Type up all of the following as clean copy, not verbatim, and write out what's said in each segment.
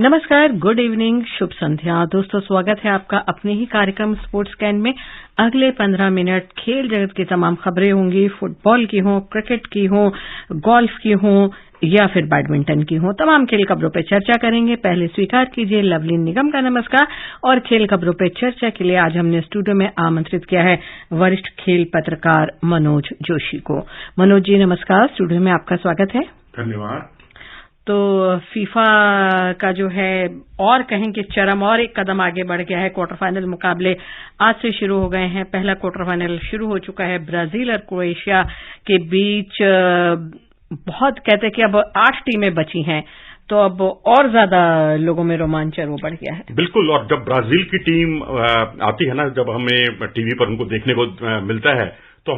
नमस्कार, good evening, शुभ संध्या। दोस्तों, स्वागत है आपका अपने ही कार्यक्रम स्पोर्ट्स कैन में। अगले 15 मिनट खेल जगत की तमाम खबरें होंगी, फुटबॉल की हों, क्रिकेट की हों, गोल्फ की हों या फिर बैडमिंटन की हों। तमाम खेल खबरों पर चर्चा करेंगे। पहले स्वीकार कीजिए लवली निगम का नमस्कार। और खेल खबरों पर चर्चा के लिए आज हमने स्टूडियो में आमंत्रित किया है वरिष्ठ खेल पत्रकार मनोज जोशी को। मनोज जी नमस्कार, स्टूडियो में आपका स्वागत है। धन्यवाद। तो फीफा का जो है और कहें कि चरम और एक कदम आगे बढ़ गया है। क्वार्टर फाइनल मुकाबले आज से शुरू हो गए हैं। पहला क्वार्टर फाइनल शुरू हो चुका है ब्राजील और क्रोएशिया के बीच। बहुत कहते हैं कि अब 8 टीमें बची हैं, तो अब और ज्यादा लोगों में रोमांचन वो बढ़ गया है। बिल्कुल। और जब ब्राजील की टीम आती है ना, जब हमें टीवी पर उनको देखने को मिलता है, तो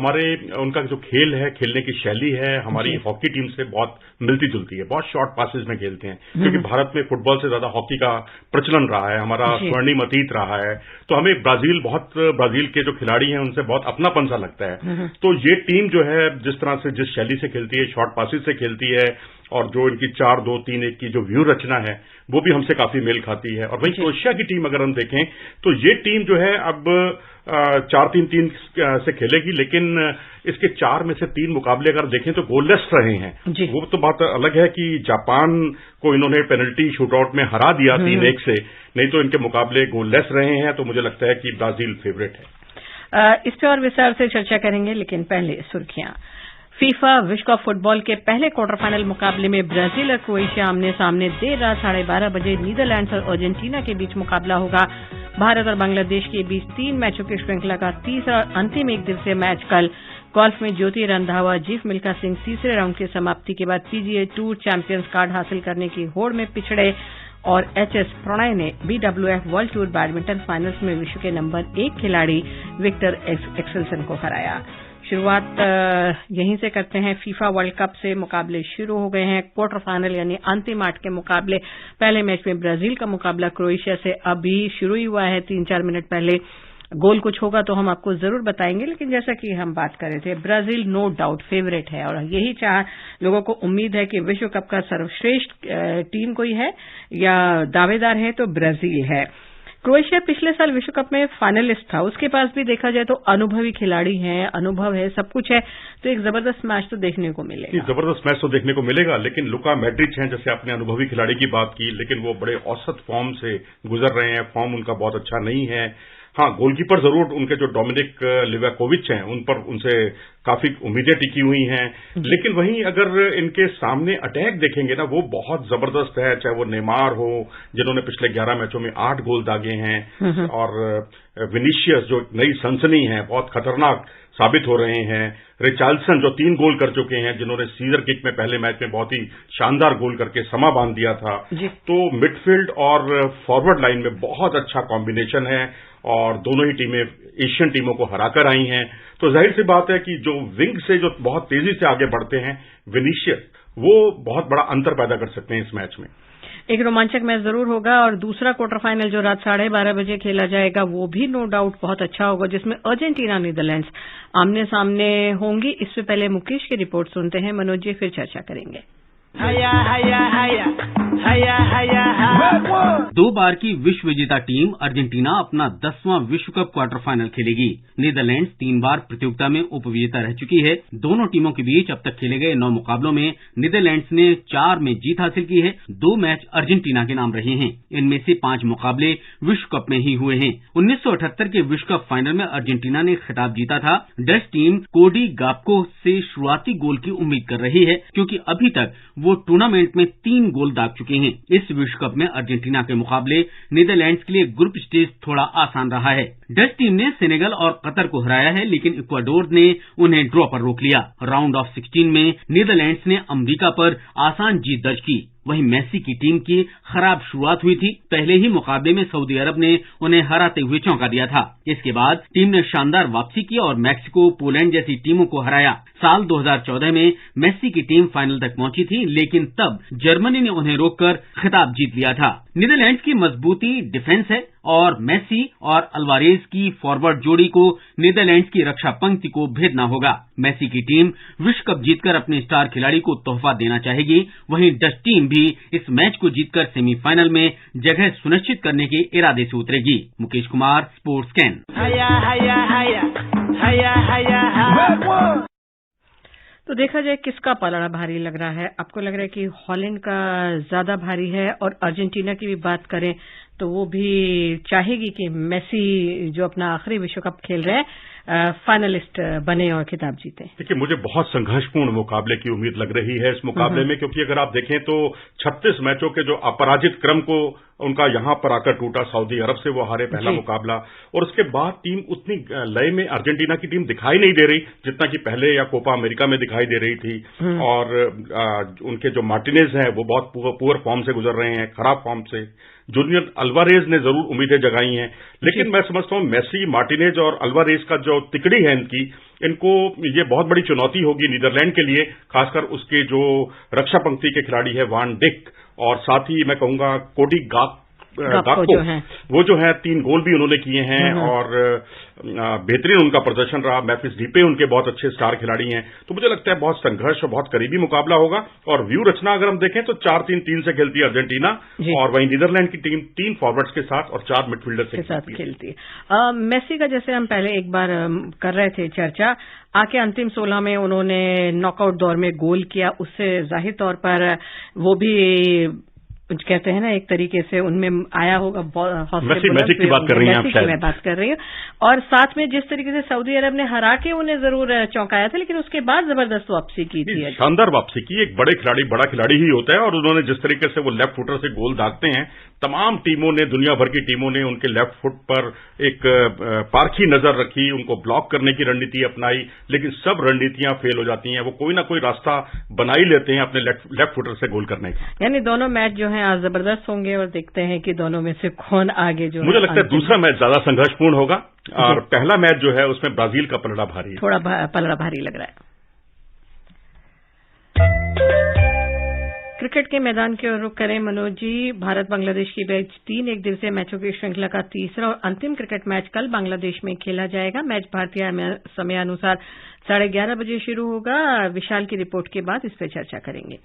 उनका जो खेल है, खेलने की शैली है, हमारी हॉकी टीम से बहुत मिलती जुलती है। बहुत शॉर्ट पासेस में खेलते हैं, क्योंकि भारत में फुटबॉल से ज्यादा हॉकी का प्रचलन रहा है, हमारा स्वर्णिम अतीत रहा है। तो हमें ब्राजील के जो खिलाड़ी हैं उनसे बहुत अपनापन सा लगता है। तो ये टीम जो है जिस तरह से, जिस शैली से खेलती है, शॉर्ट पासेस से खेलती है, और जो इनकी 4-2-3-1 की जो व्यू रचना है वो भी हमसे काफी मेल खाती है। और वहीं क्रोएशिया की टीम अगर हम देखें तो ये टीम जो है अब 4-3-3 से खेलेगी, लेकिन इसके 4 में से 3 मुकाबले अगर देखें तो गोललेस रहे हैं। वो तो बात अलग है कि जापान को इन्होंने पेनल्टी शूटआउट में हरा दिया 3-1 से, नहीं तो इनके मुकाबले गोललेस रहे हैं। तो मुझे लगता है कि ब्राजील फेवरेट है। इस पर और विस्तार से चर्चा करेंगे, लेकिन पहले सुर्खियां। फीफा विश्व कप फुटबॉल के पहले क्वार्टर फाइनल मुकाबले में ब्राजील और क्रोएशिया आमने सामने देर रात 12:30 बजे नीदरलैंड्स और अर्जेंटीना के बीच मुकाबला होगा। भारत और बांग्लादेश के बीच 3 मैचों की श्रृंखला का तीसरा और अंतिम एक दिवसीय मैच कल। गोल्फ में ज्योति रंधावा, जीफ मिल्खा सिंह तीसरे राउंड की समाप्ति के बाद पीजीए टूर चैंपियंस कार्ड हासिल करने की होड़ में पिछड़े, और एचएस प्रणय ने BWF world tour badminton finals में विश्व के नंबर 1 खिलाड़ी विक्टर एक्सेल्सन को हराया। शुरुआत यहीं से करते हैं। फीफा वर्ल्ड कप से मुकाबले शुरू हो गए हैं। क्वार्टर फाइनल यानी अंतिम 8 के मुकाबले। पहले मैच में ब्राजील का मुकाबला क्रोएशिया से अभी शुरू ही हुआ है 3-4 मिनट पहले। गोल कुछ होगा तो हम आपको जरूर बताएंगे, लेकिन जैसा कि हम बात कर रहे थे, ब्राजील नो डाउट फेवरेट है और यही लोगों को उम्मीद है कि विश्व कप का सर्वश्रेष्ठ टीम कोई है या दावेदार है तो ब्राजील है। क्रोएशिया पिछले साल विश्व कप में फाइनलिस्ट था, उसके पास भी देखा जाए तो अनुभवी खिलाड़ी हैं, अनुभव है, सब कुछ है, तो एक जबरदस्त मैच तो देखने को मिलेगा। जबरदस्त मैच तो देखने को मिलेगा, लेकिन लुका मॉड्रिच हैं, जैसे आपने अनुभवी खिलाड़ी की बात की, लेकिन वो बड़े औसत फॉर्म से गुजर रहे हैं। फॉर्म उनका बहुत अच्छा नहीं है। हाँ, गोलकीपर जरूर उनके जो डोमिनिक लिवाकोविच हैं उनसे काफी उम्मीदें टिकी हुई हैं, लेकिन वहीं अगर इनके सामने अटैक देखेंगे ना, वो बहुत जबरदस्त है। चाहे वो नेमार हो, जिन्होंने पिछले 11 मैचों में 8 गोल दागे हैं, और विनीशियस जो नई सनसनी है, बहुत खतरनाक साबित हो रहे हैं। रिचार्लसन जो 3 गोल कर चुके हैं, जिन्होंने सीजर किक में पहले मैच में बहुत ही शानदार गोल करके समा बांध दिया था। तो मिडफील्ड और फॉरवर्ड लाइन में बहुत अच्छा कॉम्बिनेशन है, और दोनों ही टीमें एशियन टीमों को हराकर आई हैं। तो जाहिर सी बात है कि जो विंग से जो बहुत तेजी से आगे बढ़ते हैं विनीशियस, वो बहुत बड़ा अंतर पैदा कर सकते हैं इस मैच में। एक रोमांचक मैच जरूर होगा। और दूसरा क्वार्टर फाइनल जो रात 12:30 बजे खेला जाएगा वो भी नो डाउट बहुत अच्छा होगा, जिसमें अर्जेंटीना नीदरलैंड्स आमने सामने होंगी। इससे पहले मुकेश की रिपोर्ट सुनते हैं, मनोज जी फिर चर्चा करेंगे। 2 बार की विश्व विजेता टीम अर्जेंटीना अपना 10वां विश्व कप क्वार्टर फाइनल खेलेगी। नीदरलैंड्स 3 बार प्रतियोगिता में उपविजेता रह चुकी है। दोनों टीमों के बीच अब तक खेले गए 9 मुकाबलों में नीदरलैंड्स ने 4 में जीत हासिल की है। 2 मैच अर्जेंटीना के नाम रहे हैं। इनमें से 5 मुकाबले विश्व कप में ही हुए हैं। 1978 के विश्व कप फाइनल में अर्जेंटीना ने खिताब जीता था। डच टीम कोडी गाकपो से शुरुआती गोल की उम्मीद कर रही है, क्योंकि अभी तक वो टूर्नामेंट में 3 गोल दाग चुके हैं। इस विश्व कप में अर्जेंटीना के मुकाबले नीदरलैंड्स के लिए ग्रुप स्टेज थोड़ा आसान रहा है। डच टीम ने सेनेगल और कतर को हराया है, लेकिन इक्वाडोर ने उन्हें ड्रॉ पर रोक लिया। राउंड ऑफ 16 में नीदरलैंड्स ने अमेरिका पर आसान जीत दर्ज की। वहीं मेसी की टीम की खराब शुरुआत हुई थी। पहले ही मुकाबले में सऊदी अरब ने उन्हें हराते हुए चौंका दिया था। इसके बाद टीम ने शानदार वापसी की और मैक्सिको, पोलैंड जैसी टीमों को हराया। साल 2014 में मेसी की टीम फाइनल तक पहुंची थी, लेकिन तब जर्मनी ने उन्हें रोककर खिताब जीत लिया था। नीदरलैंड्स की मजबूती डिफेंस है और मेसी और अल्वारेज की फॉरवर्ड जोड़ी को नीदरलैंड्स की रक्षा पंक्ति को भेदना होगा। मेसी की टीम विश्व कप जीतकर अपने स्टार खिलाड़ी को तोहफा देना चाहेगी, वहीं डच टीम भी इस मैच को जीतकर सेमीफाइनल में जगह सुनिश्चित करने के इरादे से उतरेगी। Mukesh Kumar, sports can. तो देखा जाए किसका पलड़ा भारी लग रहा है। आपको लग रहा है कि हॉलैंड का ज्यादा भारी है, और अर्जेंटीना की भी बात करें तो वो भी चाहेगी कि मेसी जो अपना आखिरी विश्व कप खेल रहे हैं फाइनलिस्ट बने और खिताब जीते। देखिए, मुझे बहुत संघर्षपूर्ण मुकाबले की उम्मीद लग रही है इस मुकाबले में, क्योंकि अगर आप देखें तो 36 मैचों के जो अपराजित क्रम को उनका यहां पर आकर टूटा, सऊदी अरब से वो हारे पहला मुकाबला, और उसके बाद टीम उतनी लय में अर्जेंटीना की टीम दिखाई नहीं दे रही जितना कि पहले या कोपा अमेरिका में दिखाई दे रही थी। और उनके जो मार्टिनेज हैं वो बहुत पुअर फॉर्म से गुजर रहे हैं, खराब फॉर्म से। जूनियर अल्वारेज ने जरूर उम्मीदें जगाई हैं, लेकिन मैं समझता हूं मेसी, मार्टिनेज और अल्वारेज का जो तिकड़ी है इनको ये बहुत बड़ी चुनौती होगी नीदरलैंड के लिए, खासकर उसके जो रक्षा पंक्ति के खिलाड़ी है वान डिक, और साथ ही मैं कहूंगा कोडी गाक्पो वो जो है 3 गोल भी उन्होंने किए हैं, और बेहतरीन उनका प्रदर्शन रहा। मैफिस डीपे उनके बहुत अच्छे स्टार खिलाड़ी हैं। तो मुझे लगता है बहुत संघर्ष और बहुत करीबी मुकाबला होगा। और व्यू रचना अगर हम देखें तो 4-3-3 से खेलती है अर्जेंटीना, और वहीं नीदरलैंड की टीम 3 फॉरवर्ड्स के साथ और 4 मिडफील्डर के साथ खेलती है। मेसी का जैसे हम पहले एक बार कर रहे थे चर्चा, आके अंतिम 16 में उन्होंने नॉकआउट दौर में गोल किया, उससे जाहिर तौर पर वो भी कहते हैं ना एक तरीके से उनमें आया होगा मैजिक की बात कर रही हैं आप शायद। मैं बात कर रही हूँ। और साथ में जिस तरीके से सऊदी अरब ने हरा के उन्हें जरूर चौंकाया था, लेकिन उसके बाद जबरदस्त वापसी की थी, शानदार वापसी की। एक बड़ा खिलाड़ी ही होता है, और उन्होंने जिस तरीके से वो लेफ्ट फुटर से गोल दागते हैं, तमाम टीमों ने, दुनिया भर की टीमों ने उनके लेफ्ट फुट पर एक पारखी नजर रखी, उनको ब्लॉक करने की रणनीति अपनाई, लेकिन सब रणनीतियां फेल हो जाती हैं। वो कोई ना कोई रास्ता बना ही लेते हैं अपने लेफ्ट फुटर से गोल करने का। यानी दोनों मैच जो है आज जबरदस्त होंगे, और देखते हैं कि दोनों में से कौन आगे जो मुझे लगता है दूसरा मैच ज्यादा संघर्षपूर्ण होगा, और पहला मैच जो है उसमें ब्राजील का पलड़ा भारी है, थोड़ा पलड़ा भारी लग रहा है। क्रिकेट के मैदान की ओर रुख करें मनोज जी। भारत बांग्लादेश की मैच 3 एक दिवसीय मैचों की श्रृंखला का तीसरा और अंतिम क्रिकेट मैच कल बांग्लादेश में खेला जाएगा। मैच भारतीय समयानुसार 11:30 बजे शुरू होगा। विशाल की रिपोर्ट के बाद इस पर चर्चा करेंगे।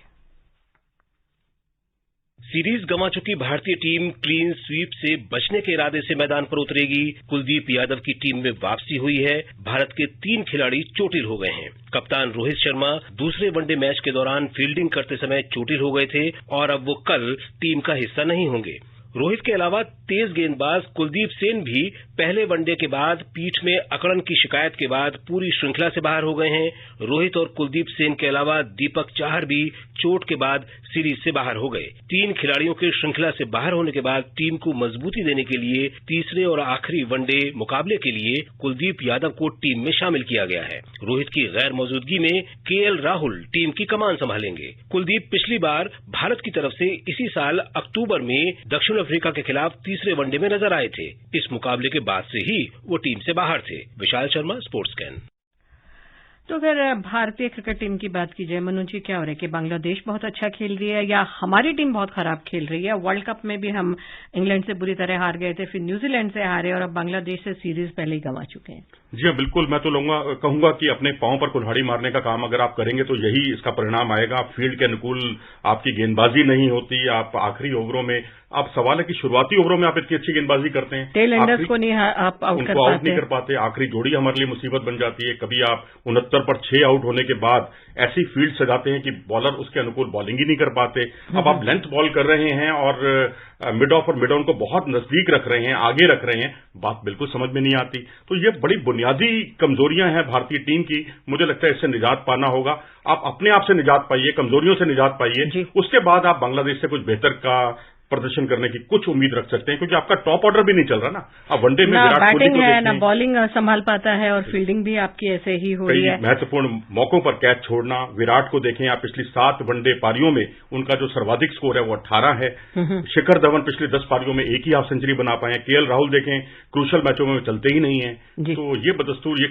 सीरीज गंवा चुकी भारतीय टीम क्लीन स्वीप से बचने के इरादे से मैदान पर उतरेगी। कुलदीप यादव की टीम में वापसी हुई है। भारत के 3 खिलाड़ी चोटिल हो गए हैं। कप्तान रोहित शर्मा दूसरे वनडे मैच के दौरान फील्डिंग करते समय चोटिल हो गए थे, और अब वो कल टीम का हिस्सा नहीं होंगे। रोहित के अलावा तेज गेंदबाज कुलदीप सेन भी पहले वनडे के बाद पीठ में अकड़न की शिकायत के बाद पूरी श्रृंखला से बाहर हो गए हैं। रोहित और कुलदीप सेन के अलावा दीपक चाहर भी चोट के बाद सीरीज से बाहर हो गए। 3 खिलाड़ियों के श्रृंखला से बाहर होने के बाद टीम को मजबूती देने के लिए तीसरे और आखिरी वनडे मुकाबले के लिए कुलदीप यादव को टीम में शामिल किया गया है। रोहित की गैर मौजूदगी में केएल राहुल टीम की कमान संभालेंगे। कुलदीप पिछली बार भारत की तरफ से इसी साल अक्टूबर में दक्षिण अफ्रीका के खिलाफ तीसरे वनडे में नजर आए थे। इस मुकाबले के बाद से ही वो टीम से बाहर थे। Vishal Sharma, sports can. तो अगर भारतीय क्रिकेट टीम की बात की जाए मनोज जी, क्या हो रहा है कि बांग्लादेश बहुत अच्छा खेल रही है या हमारी टीम बहुत खराब खेल रही है? वर्ल्ड कप में भी हम इंग्लैंड से बुरी तरह हार गए थे, फिर न्यूजीलैंड से हारे, और अब बांग्लादेश से सीरीज पहले ही गंवा चुके हैं। जी हाँ, बिल्कुल। मैं तो कहूंगा कि अपने पांव पर कुल्हाड़ी मारने का काम अगर आप करेंगे तो यही इसका परिणाम आएगा। फील्ड के अनुकूल आपकी गेंदबाजी नहीं होती, आप आखिरी ओवरों में, आप सवाल है कि शुरुआती ओवरों में आप इतनी अच्छी गेंदबाजी करते हैं, टेल एंडर्स को नहीं आप आउट नहीं कर पाते। आखिरी जोड़ी हमारे लिए मुसीबत बन जाती है। कभी आप 69 पर 6 आउट होने के बाद ऐसी फील्ड सजाते हैं कि बॉलर उसके अनुकूल बॉलिंग ही नहीं कर पाते। अब आप लेंथ बॉल कर रहे हैं और मिड ऑफ और मिड ऑन को बहुत नजदीक रख रहे हैं, आगे रख रहे हैं, बात बिल्कुल समझ में नहीं आती। तो ये बड़ी बुनियादी कमजोरियां हैं भारतीय टीम की। मुझे लगता है इससे निजात पाना होगा। आप अपने आप से निजात पाइए, कमजोरियों से निजात पाइए, उसके बाद आप बांग्लादेश से कुछ बेहतर का प्रदर्शन करने की कुछ उम्मीद रख सकते हैं, क्योंकि आपका टॉप ऑर्डर भी नहीं चल रहा ना। अब वनडे में विराट कोहली बैटिंग है ना बॉलिंग संभाल पाता है, और फील्डिंग भी आपकी ऐसे ही हो रही है। महत्वपूर्ण मौकों पर कैच छोड़ना। विराट को देखें आप, पिछली 7 वनडे पारियों में उनका जो सर्वाधिक स्कोर है वो 18 है। शिखर धवन पिछले 10 पारियों में एक ही हाफ सेंचुरी बना पाए हैं। केएल राहुल देखें, क्रूशल मैचों में चलते ही नहीं है। तो ये बदस्तूर, ये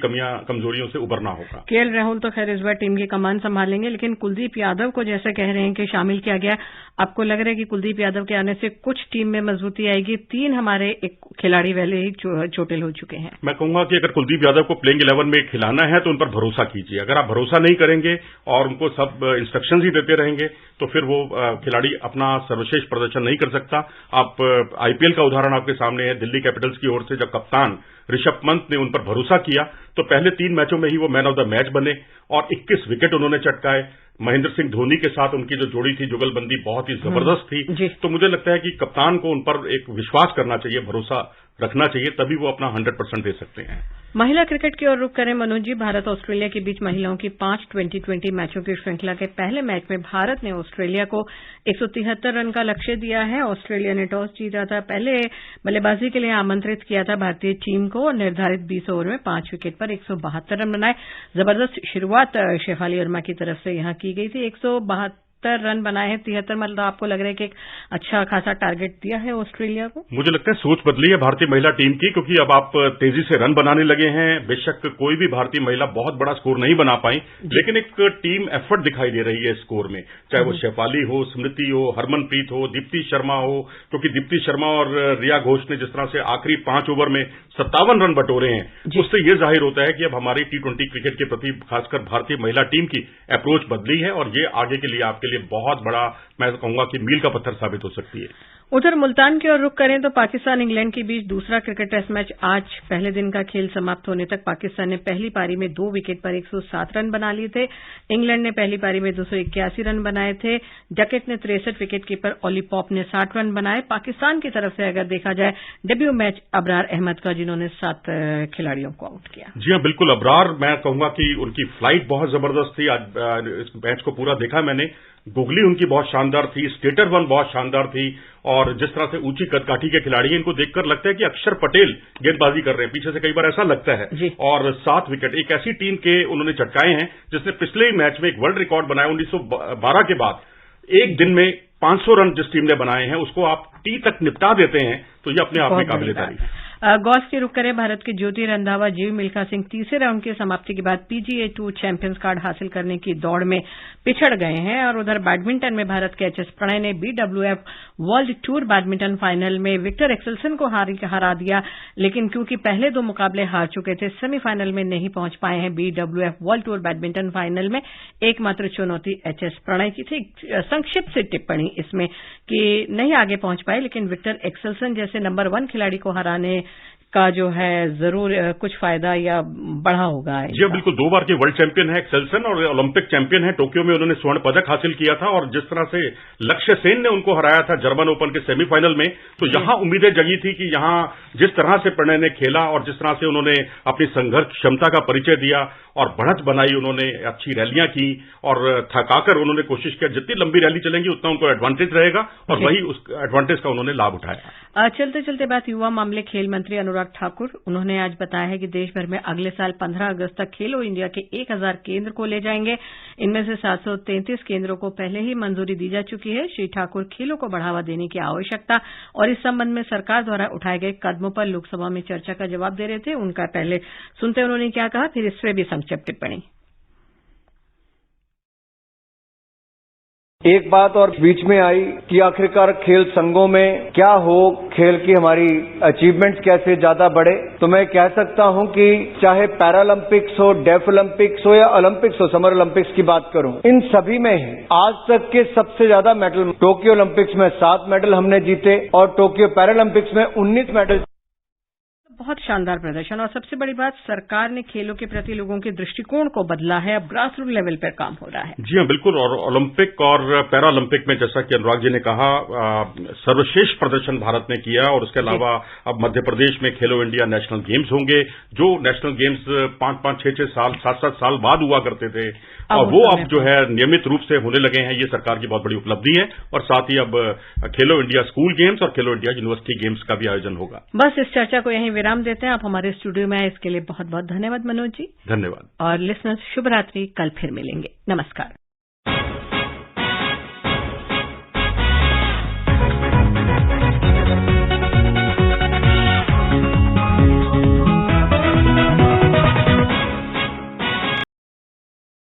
कमजोरियों से उबरना होगा। केएल राहुल तो खैर इस बार टीम की कमान संभालेंगे, लेकिन कुलदीप यादव को जैसे कह रहे हैं कि शामिल किया गया, आपको लग रहा है कि कुलदीप यादव के करने से कुछ टीम में मजबूती आएगी। 3 हमारे एक खिलाड़ी पहले ही चोटिल हो चुके हैं। मैं कहूंगा कि अगर कुलदीप यादव को प्लेइंग 11 में खिलाना है तो उन पर भरोसा कीजिए। अगर आप भरोसा नहीं करेंगे और उनको सब इंस्ट्रक्शंस ही देते रहेंगे तो फिर वो खिलाड़ी अपना सर्वश्रेष्ठ प्रदर्शन नहीं कर सकता। आप आईपीएल का उदाहरण आपके सामने है। दिल्ली कैपिटल्स की ओर से जब कप्तान ऋषभ पंत ने उन पर भरोसा किया तो पहले 3 मैचों में ही वो मैन ऑफ द मैच बने और 21 विकेट उन्होंने चटकाए। महेंद्र सिंह धोनी के साथ उनकी जो जोड़ी थी, जुगलबंदी बहुत ही जबरदस्त थी। तो मुझे लगता है कि कप्तान को उन पर एक विश्वास करना चाहिए, भरोसा रखना चाहिए, तभी वो अपना 100% दे सकते हैं। महिला क्रिकेट की ओर रुख करें मनोज जी। भारत ऑस्ट्रेलिया के बीच महिलाओं की 5 20-20 मैचों की श्रृंखला के पहले मैच में भारत ने ऑस्ट्रेलिया को 173 रन का लक्ष्य दिया है। ऑस्ट्रेलिया ने टॉस जीता था, पहले बल्लेबाजी के लिए आमंत्रित किया था भारतीय टीम को और निर्धारित 20 ओवर में 5 विकेट पर 172 रन बनाए। जबरदस्त शुरुआत शेफाली वर्मा की तरफ से यहां की गई थी। 172 रन बनाए हैं। 73 मतलब आपको लग रहा है कि एक अच्छा खासा टारगेट दिया है ऑस्ट्रेलिया को? मुझे लगता है सोच बदली है भारतीय महिला टीम की, क्योंकि अब आप तेजी से रन बनाने लगे हैं। बेशक कोई भी भारतीय महिला बहुत बड़ा स्कोर नहीं बना पाई, लेकिन एक टीम एफर्ट दिखाई दे रही है स्कोर में, चाहे वो शेफाली हो, स्मृति हो, हरमनप्रीत हो, दीप्ति शर्मा हो। क्योंकि दीप्ति शर्मा और रिया घोष ने जिस तरह से आखिरी 5 ओवर में 57 रन बटोरे हैं, उससे यह जाहिर होता है कि अब हमारी T20 क्रिकेट के प्रति खासकर भारतीय महिला टीम की अप्रोच बदली है और ये आगे के लिए आपके लिए बहुत बड़ा, मैं कहूंगा कि मील का पत्थर साबित हो सकती है। उधर मुल्तान की ओर रुख करें तो पाकिस्तान इंग्लैंड के बीच दूसरा क्रिकेट टेस्ट मैच आज पहले दिन का खेल समाप्त होने तक पाकिस्तान ने पहली पारी में 2 विकेट पर 107 रन बना लिए थे। इंग्लैंड ने पहली पारी में 281 रन बनाए थे। डकेट ने 63, विकेट कीपर ओली पॉप ने 60 रन बनाए। पाकिस्तान की तरफ से अगर देखा जाए डेब्यू मैच अबरार अहमद का, जिन्होंने 7 खिलाड़ियों को आउट किया। जी हां, बिल्कुल। अबरार, मैं कहूंगा कि उनकी फ्लाइट बहुत जबरदस्त थी। आज इस मैच को पूरा देखा मैंने। गुगली उनकी बहुत शानदार थी, स्टेटर 1 बहुत शानदार थी और जिस तरह से ऊंची कदकाठी के खिलाड़ी हैं, इनको देखकर लगता है कि अक्षर पटेल गेंदबाजी कर रहे हैं, पीछे से कई बार ऐसा लगता है। और 7 विकेट एक ऐसी टीम के उन्होंने चटकाए हैं जिसने पिछले ही मैच में एक वर्ल्ड रिकॉर्ड बनाया 1912 के बाद। एक दिन में 500 रन जिस टीम ने बनाए हैं उसको आप टी तक निपटा देते हैं, तो ये अपने आप में काबिले तारीफ है। गोल्फ की रुख करें। भारत के ज्योति रंधावा, जीव मिल्खा सिंह तीसरे राउंड की समाप्ति के बाद PGA टूर चैंपियंस कार्ड हासिल करने की दौड़ में पिछड़ गए हैं। और उधर बैडमिंटन में भारत के HS प्रणय ने BWF world tour badminton final में विक्टर एक्सेल्सन को हरा दिया, लेकिन क्योंकि पहले 2 मुकाबले हार चुके थे, सेमीफाइनल में नहीं पहुंच पाए हैं। BWF world tour badminton final में एकमात्र चुनौती HS प्रणय की थी। संक्षिप्त से टिप्पणी इसमें कि नहीं आगे पहुंच पाए, लेकिन विक्टर एक्सेल्सन जैसे नंबर 1 खिलाड़ी को हराने का जो है जरूर कुछ फायदा या बढ़ा होगा। जी बिल्कुल। 2 बार के वर्ल्ड चैंपियन है एक्सेल्सन और ओलंपिक चैंपियन है। टोक्यो में उन्होंने स्वर्ण पदक हासिल किया था और जिस तरह से लक्ष्य सेन ने उनको हराया था जर्मन ओपन के सेमीफाइनल में, तो यहां उम्मीदें जगी थी कि यहां जिस तरह से प्रणय ने खेला और जिस तरह से उन्होंने अपनी संघर्ष क्षमता का परिचय दिया और बढ़त बनाई, उन्होंने अच्छी रैलियां की और थकाकर उन्होंने कोशिश किया जितनी लंबी रैली चलेंगी उतना उनको एडवांटेज रहेगा और वही उस एडवांटेज का उन्होंने लाभ उठाया। चलते चलते बात युवा मामले खेल मंत्री अनुराग ठाकुर, उन्होंने आज बताया है कि देश भर में अगले साल 15 अगस्त तक खेलो इंडिया के 1000 केंद्र को ले जाएंगे। इनमें से 733 केंद्रों को पहले ही मंजूरी दी जा चुकी है। श्री ठाकुर खेलों को बढ़ावा देने की आवश्यकता और इस संबंध में सरकार द्वारा उठाए गए कदमों पर लोकसभा में चर्चा का जवाब दे रहे थे। उनका पहले सुनते उन्होंने क्या कहा, फिर इससे भी संक्षिप्त टिप्पणी। एक बात और बीच में आई कि आखिरकार खेल संघों में क्या हो, खेल की हमारी अचीवमेंट्स कैसे ज्यादा बढ़े। तो मैं कह सकता हूं कि चाहे पैरालंपिक्स हो, डेफ ओलंपिक्स हो या ओलंपिक्स हो, समर ओलंपिक्स की बात करूं, इन सभी में आज तक के सबसे ज्यादा मेडल टोक्यो ओलंपिक्स में 7 मेडल हमने जीते और टोक्यो पैरालंपिक्स में 19 मेडल। बहुत शानदार प्रदर्शन और सबसे बड़ी बात, सरकार ने खेलों के प्रति लोगों के दृष्टिकोण को बदला है। अब ग्रास रूट लेवल पर काम हो रहा है। जी हां, बिल्कुल। और ओलंपिक और पैरालंपिक में जैसा कि अनुराग जी ने कहा, सर्वश्रेष्ठ प्रदर्शन भारत ने किया और उसके अलावा अब मध्य प्रदेश में खेलो इंडिया नेशनल गेम्स होंगे, जो नेशनल गेम्स 5-5, 6-6 साल, 7-7 साल बाद हुआ करते थे और वो अब जो है नियमित रूप से होने लगे हैं। ये सरकार की बहुत बड़ी उपलब्धि है और साथ ही अब खेलो इंडिया स्कूल गेम्स और खेलो इंडिया यूनिवर्सिटी गेम्स का भी आयोजन होगा। बस इस चर्चा को यहीं विराम देते हैं। आप हमारे स्टूडियो में आए इसके लिए बहुत बहुत धन्यवाद मनोज जी। धन्यवाद। और लिसनर्स, शुभ रात्रि। कल फिर मिलेंगे। नमस्कार।